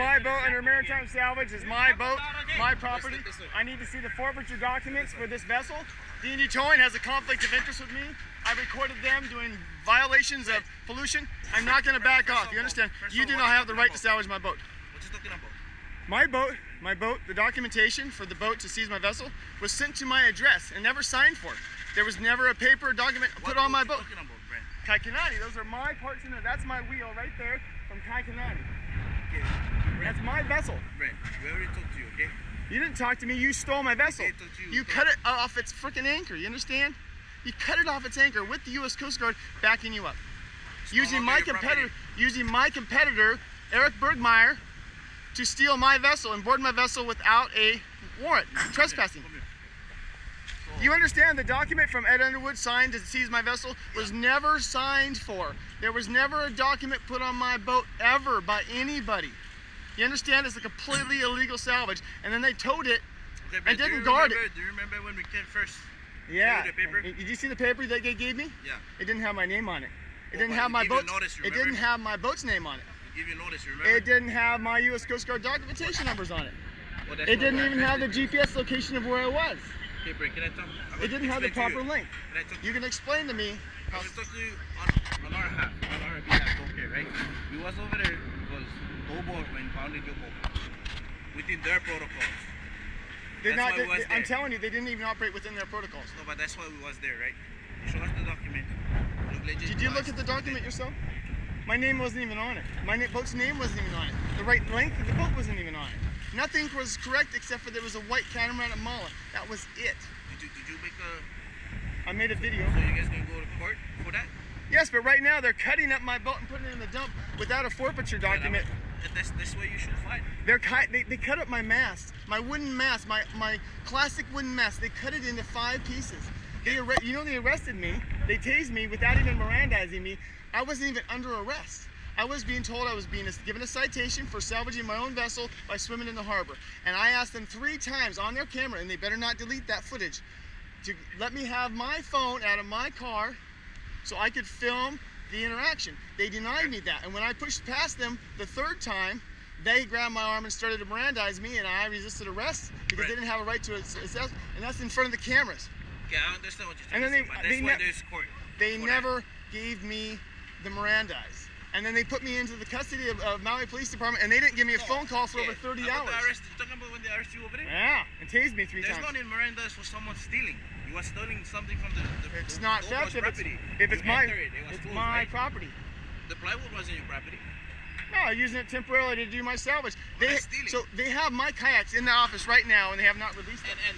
my boat under maritime salvage. It's my boat, my property. I need to see the forfeiture documents for this vessel. D&D Towing has a conflict of interest with me. I recorded them doing violations of pollution. I'm not going to back off. You understand? You do not have the right to salvage my boat. What you talking about? My boat, the documentation for the boat to seize my vessel was sent to my address and never signed for. There was never a paper document put on my boat. Kai Kanani, those are my parts in there. That's my wheel right there from Kai Kanani. Okay. That's my vessel. Brent, we already talked to you, okay? You didn't talk to me, you stole my vessel. Okay, you cut it off its freaking anchor, you understand? You cut it off its anchor with the U.S. Coast Guard backing you up. Using my competitor, Eric Bergmeyer, to steal my vessel and board my vessel without a warrant, trespassing. You understand the document from Ed Underwood signed to seize my vessel was never signed for. There was never a document put on my boat ever by anybody. You understand? It's a completely illegal salvage. And then they towed it and didn't guard it. Do you remember when we came first? Yeah. The paper? Did you see the paper that they gave me? Yeah. It didn't have my name on it. It didn't have my boat. It didn't have my boat's name on it. Give you notice, remember? It didn't have my U.S. Coast Guard documentation numbers on it. Well, it didn't even have the GPS location of where I was. Okay, Brent, can I talk? It didn't have the proper link. Can I talk? You can explain to me. I was talking to you on our behalf, DOCARE, right? We was over there because Bobo when founded your boat within their protocols. I'm telling you, they didn't even operate within their protocols. No, but that's why we was there, right? You show us the document. Did you look at the document yourself? My name wasn't even on it. My boat's name wasn't even on it. The right length of the boat wasn't even on it. Nothing was correct except for there was a white catamaran at Mullen. That was it. Did you make a... I made a video. So you guys gonna go to court for that? Yes, but right now they're cutting up my boat and putting it in the dump without a forfeiture document. That's where you should fight. They cut up my mast, my wooden mast, my classic wooden mast. They cut it into 5 pieces. They arrested me. They tased me without even Mirandizing me. I wasn't even under arrest. I was being told I was being given a citation for salvaging my own vessel by swimming in the harbor. And I asked them 3 times on their camera, and they better not delete that footage, to let me have my phone out of my car so I could film the interaction. They denied me that. And when I pushed past them the 3rd time, they grabbed my arm and started to Mirandize me, and I resisted arrest because they didn't have a right to assess, and that's in front of the cameras. Yeah, I understand what you're saying. And then they never never gave me the Mirandize. And then they put me into the custody of Maui Police Department, and they didn't give me a phone call for over 30 hours. You're talking about when they arrested you over there? Yeah, and tased me 3 times. There's not in Mirandize for someone stealing. You are stealing something from the It's not theft if it's my property. The plywood wasn't your property. No, I'm using it temporarily to do my salvage. So they have my kayaks in the office right now, and they have not released them. And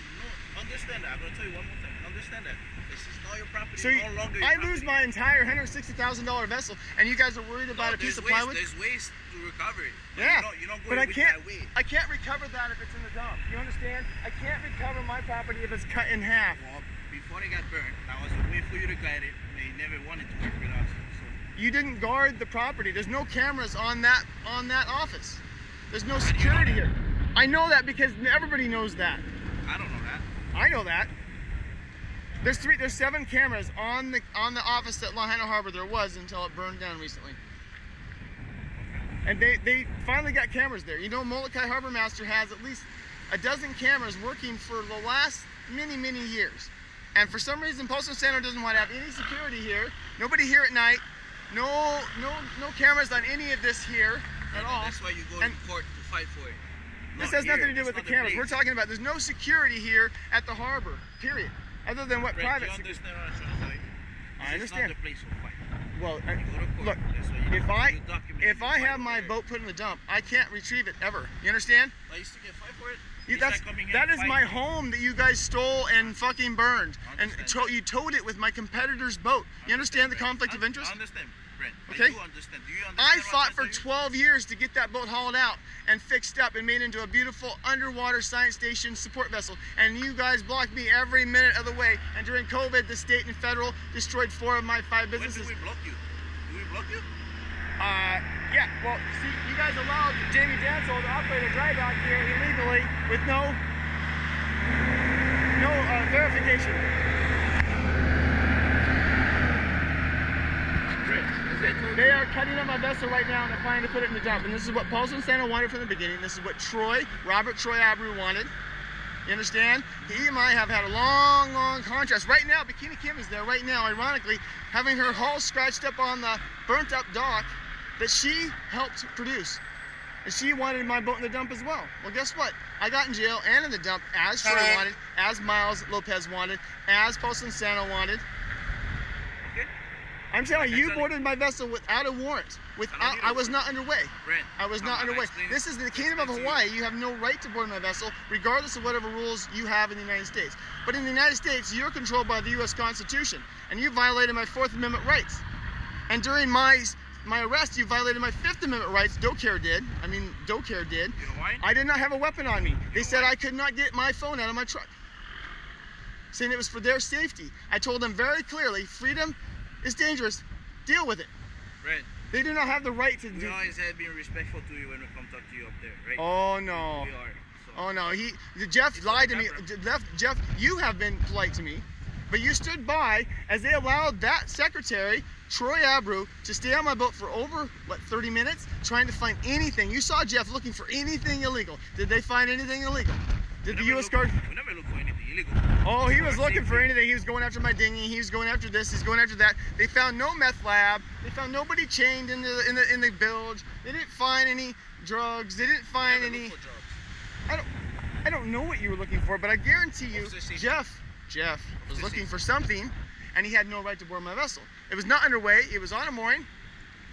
no, understand that. I'm going to tell you one more thing. Understand that. This is not your property. So no longer your I lose my entire $160,000 vessel, and you guys are worried about a piece of plywood? There's ways to recover it. Yeah, you don't go but I can't recover that if it's in the dump. You understand? I can't recover my property if it's cut in half. Well, before they got burned, that was a way for you to get it. They never wanted to work with us. So. You didn't guard the property. There's no cameras on that office. There's no security here. I know that because everybody knows that. I don't know that. I know that. There's 7 cameras on the office at Lahaina Harbor. There was until it burned down recently. And they finally got cameras there. You know, Molokai Harbor Master has at least a dozen cameras working for the last many years. And for some reason, Postal Center doesn't want to have any security here. Nobody here at night. No cameras on any of this here at all. That's why you go to court to fight for it. This has nothing to do with the cameras. We're talking about there's no security here at the harbor, period. Other than what private security. You understand what I'm trying to tell you? I understand. This is not the place for fight. Well, look, if I have my boat put in the dump, I can't retrieve it ever. You understand? I used to get fight for it. That is my home that you guys stole and fucking burned. And you towed it with my competitor's boat. You understand the conflict of interest? I understand, Brent. Okay? I do understand. Do you understand? I fought for 12 years to get that boat hauled out and fixed up and made into a beautiful underwater science station support vessel. And you guys blocked me every minute of the way. And during COVID, the state and federal destroyed 4 of my 5 businesses. When did we block you? Did we block you? Yeah, well, see, you guys allowed Jamie Dansel to operate a dry dock here illegally with no verification. Brent, as I told They are cutting up my vessel right now and they're planning to put it in the dump. And this is what Paulson Santa wanted from the beginning. This is what Robert Troy Abreu wanted. You understand? He and I have had a long, long contrast. Right now, Bikini Kim is there right now, ironically, having her hull scratched up on the burnt up dock that she helped produce. And she wanted my boat in the dump as well. Well, guess what? I got in jail and in the dump as Troy wanted, as Miles Lopez wanted, as Paulson Santa wanted. I'm telling you, you boarded my vessel without a warrant. I was not underway. I was not underway. This is the Kingdom of Hawaii. You have no right to board my vessel, regardless of whatever rules you have in the United States. But in the United States, you're controlled by the U.S. Constitution, and you violated my 4th Amendment rights. And during my arrest, you violated my 5th Amendment rights. DOCARE did. DOCARE did. You know why? I did not have a weapon on me. They said I could not get my phone out of my truck, saying it was for their safety. I told them very clearly, freedom is dangerous. Deal with it. Right. They do not have the right to do. We always have been respectful to you when we come talk to you up there, right? Oh no. We are. So. Oh no. Jeff lied to me. Jeff, you have been polite to me, but you stood by as they allowed that secretary, Troy Abreu, to stay on my boat for over, 30 minutes, trying to find anything. You saw Jeff looking for anything illegal. Did they find anything illegal? Did the U.S. Guard? We never look for anything illegal. Oh, he was looking for anything. He was going after my dinghy. He was going after this. He's going after that. They found no meth lab. They found nobody chained in the bilge. They didn't find any drugs. They didn't find any. I don't know what you were looking for, but I guarantee you, Jeff was looking for something, and he had no right to board my vessel. It was not underway. It was on a mooring.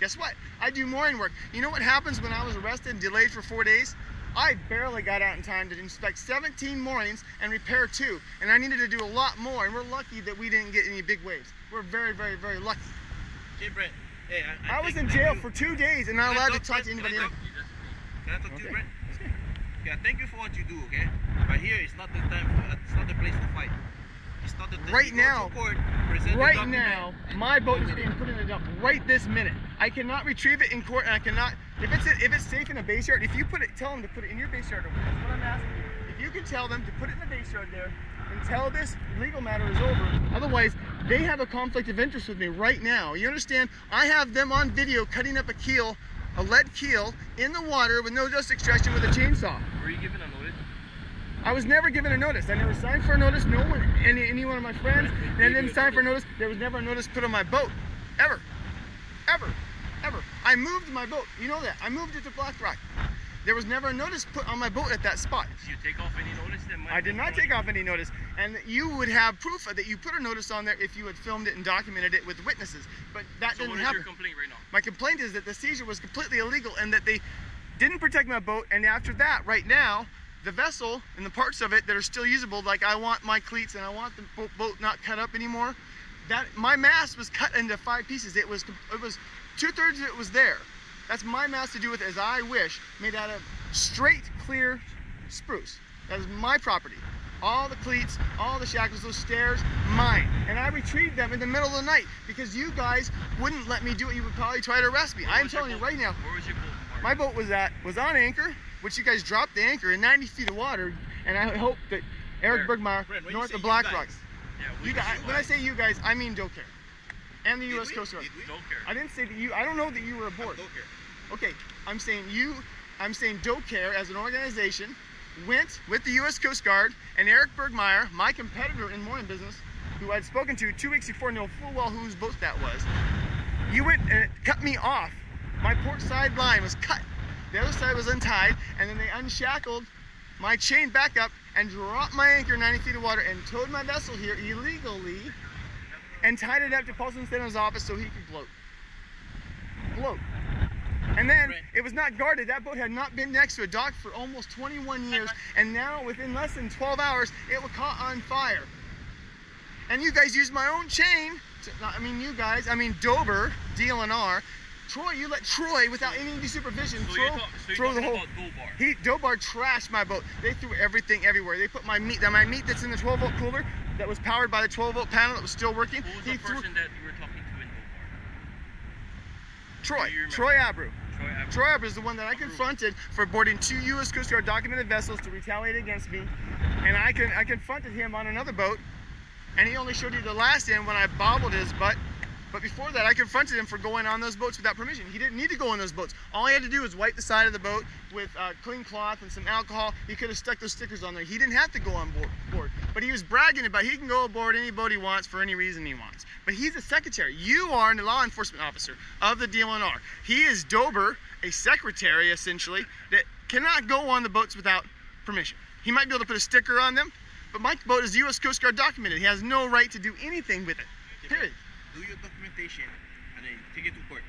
Guess what? I do mooring work. You know what happens when I was arrested and delayed for 4 days? I barely got out in time to inspect 17 moorings and repair 2, and I needed to do a lot more, and we're lucky that we didn't get any big waves. We're very, very, very lucky. Okay, Brent. Hey, I was in jail for 2 days and not allowed to talk to anybody else. Can I talk to you, Brent? Yeah, thank you for what you do, okay? But here, it's not the time, it's not the place to fight. It's not the time. Right now, right now, my boat is being put in the dump right this minute. I cannot retrieve it in court, and I cannot. If it's safe in a base yard, if you tell them to put it in your base yard. That's what I'm asking. If you can tell them to put it in the base yard there until this legal matter is over. Otherwise, they have a conflict of interest with me right now. You understand? I have them on video cutting up a keel, a lead keel, in the water with no dust extraction with a chainsaw. Were you given a notice? I was never given a notice. I never signed for a notice. No one, any one of my friends, they didn't sign for a notice. There was never a notice put on my boat, ever, ever, ever. I moved my boat. You know that. I moved it to Black Rock. There was never a notice put on my boat at that spot. Did you take off any notice? I did not take off any notice, and you would have proof that you put a notice on there if you had filmed it and documented it with witnesses. But that didn't happen. So what is your complaint right now? My complaint is that the seizure was completely illegal and that they didn't protect my boat. And after that, right now, the vessel and the parts of it that are still usable, like I want my cleats and I want the boat not cut up anymore. That my mast was cut into 5 pieces. It was 2/3 of it was there. That's my mast to do with as I wish, made out of straight, clear spruce. That is my property. All the cleats, all the shackles, those stairs, mine. And I retrieved them in the middle of the night because you guys wouldn't let me do it. You would probably try to arrest me. I'm telling you right now. Where was your boat? My boat was on anchor, which you guys dropped the anchor in 90 feet of water, and I hope that Eric Bergmeyer, north of Black Rocks. Yeah, when I say you guys, I mean DOCARE and the U.S. Coast Guard. I didn't say that you. I don't know that you were aboard. Okay, I'm saying you. I'm saying DOCARE as an organization went with the U.S. Coast Guard and Eric Bergmeyer, my competitor in mooring business, who I'd spoken to 2 weeks before, know full well whose boat that was. You went and cut me off. My port side line was cut. The other side was untied, and then they unshackled my chain back up and dropped my anchor 90 feet of water and towed my vessel here illegally and tied it up to Paulson Stanton's office so he could float. Float. And then it was not guarded. That boat had not been next to a dock for almost 21 years, and now within less than 12 hours, it was caught on fire. And you guys used my own chain. I mean, you guys. I mean, Dover, DLNR. Troy, you let Troy, without any supervision, throw the whole. Dobar trashed my boat. They threw everything everywhere. They put my meat that's in the 12-volt cooler that was powered by the 12-volt panel that was still working. Who was the person that you were talking to in Dobar? Troy Abreu. Troy Abreu is the one that I confronted for boarding 2 U.S. Coast Guard documented vessels to retaliate against me, and I confronted him on another boat, and he only showed you the last end when I bobbled his butt But before that, I confronted him for going on those boats without permission. He didn't need to go on those boats. All he had to do was wipe the side of the boat with clean cloth and some alcohol. He could have stuck those stickers on there. He didn't have to go on board. But he was bragging about he can go aboard any boat he wants for any reason he wants. But he's a secretary. You are a law enforcement officer of the DLNR. He is Dober, a secretary essentially, that cannot go on the boats without permission. He might be able to put a sticker on them, but my boat is U.S. Coast Guard documented. He has no right to do anything with it, period. Do your documentation and then take it to court.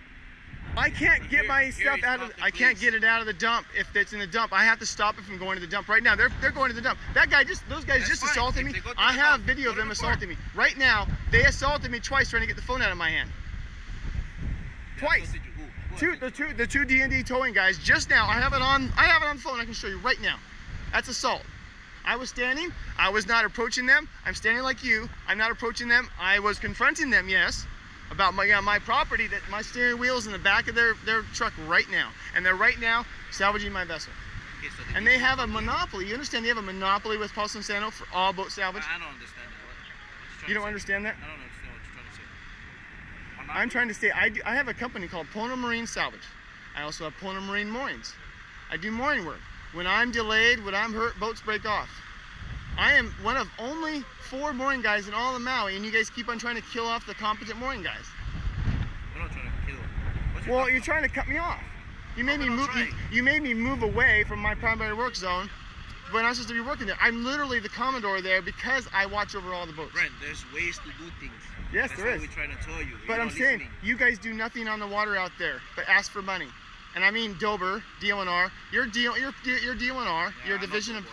I can't get my stuff out of. I can't get it out of the dump if it's in the dump. I have to stop it from going to the dump right now. They're going to the dump. That guy those guys just assaulted me. I have video of them assaulting me right now. They assaulted me twice trying to get the phone out of my hand. Twice. The two D&D Towing guys just now. I have it on the phone. I can show you right now. That's assault. I was standing. I was not approaching them. I'm standing like you. I'm not approaching them. I was confronting them, yes, about my property, that my steering wheel's in the back of their truck right now. And they're right now salvaging my vessel. Okay, so and they have a monopoly. You understand they have a monopoly with Paulson Sano for all boat salvage? I don't understand that. You don't understand that? I don't understand what you're trying to say. Monopoly? I'm trying to say, I have a company called Pona Marine Salvage. I also have Pona Marine Moorings. I do mooring work. When I'm delayed, when I'm hurt, boats break off. I am one of only 4 mooring guys in all of Maui, and you guys keep on trying to kill off the competent mooring guys. We're not trying to kill. Well, you're trying to cut me off. You made me move. You made me move away from my primary work zone when I'm supposed to be working there. I'm literally the commodore there because I watch over all the boats. Brent, there's ways to do things. Yes, That's there is. What we're trying to tell you. But I'm saying you guys do nothing on the water out there but ask for money. And I mean Dober, DLNR. You're DLNR. Yeah, you're a division of.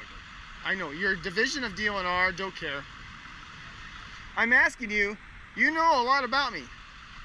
I know, you're a division of DLNR, DOCARE. I'm asking you, you know a lot about me.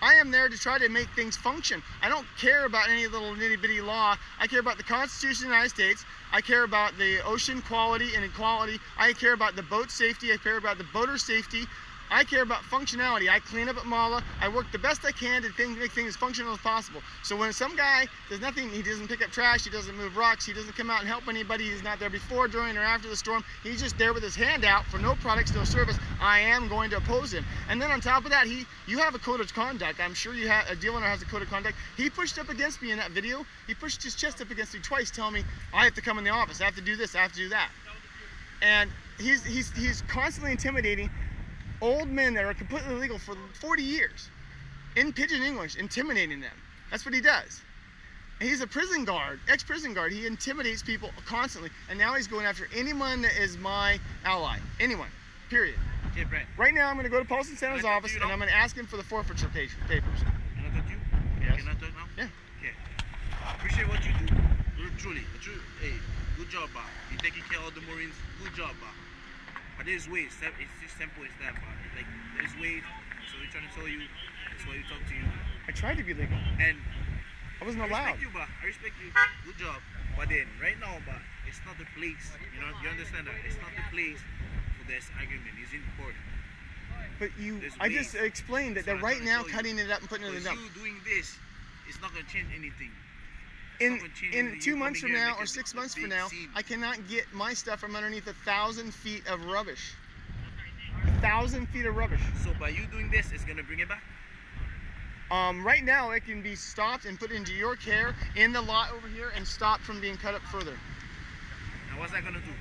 I am there to try to make things function. I don't care about any little nitty-bitty law. I care about the Constitution of the United States. I care about the ocean quality and equality. I care about the boat safety. I care about the boater safety. I care about functionality. I clean up at Mala. I work the best I can to make things as functional as possible. So when some guy does nothing, he doesn't pick up trash, he doesn't move rocks, he doesn't come out and help anybody, he's not there before, during, or after the storm, he's just there with his hand out for no products, no service, I am going to oppose him. And then on top of that, you have a code of conduct. I'm sure you have, a DLNR has a code of conduct. He pushed up against me in that video. He pushed his chest up against me twice, telling me I have to come in the office, I have to do this, I have to do that. And he's constantly intimidating old men that are completely illegal for 40 years in pidgin English, intimidating them. That's what he does. And he's a prison guard, ex-prison guard. He intimidates people constantly, and now he's going after anyone that is my ally. Anyone, period. Okay, Brent. Right now, I'm going to go to Paulson Sano's office, and I'm going to ask him for the forfeiture papers. Can I talk to you? Yes. Can I talk now? Yeah. Okay. I appreciate what you do. Truly. Hey, good job, Bob. You're taking care of the Marines. Good job, Bob. But there's ways. It's just simple as that, but like there's ways. So we're trying to tell you. That's why we talk to you. I tried to be legal. And I wasn't allowed. I respect you, but I respect you. Good job. But then right now, but it's not the place. You know, you understand that? It's not the place for this argument. It's in court. But I just explained that they're right now cutting it up and putting it in the dump. You doing this, it's not gonna change anything. In 2 months from now or 6 months from now, I cannot get my stuff from underneath 1,000 feet of rubbish. 1,000 feet of rubbish. So by you doing this, it's gonna bring it back? Right now, it can be stopped and put into your care in the lot over here and stopped from being cut up further. Now what's that gonna do?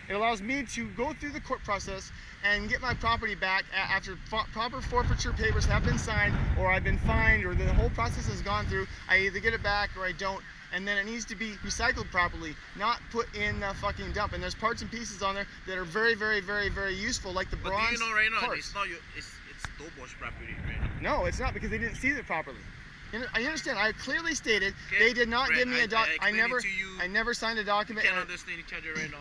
It allows me to go through the court process and get my property back after proper forfeiture papers have been signed, or I've been fined, or the whole process has gone through. I either get it back or I don't, and then it needs to be recycled properly, not put in the fucking dump. And there's parts and pieces on there that are very, very, very, very useful, like the bronze But do you know right now, parts. it's not it's Dobor's property right now. No, it's not, because they didn't seize it properly. I understand. I clearly stated okay. they did not Brent, give me a doc. I never to you. signed a document. You can't understand each other right now.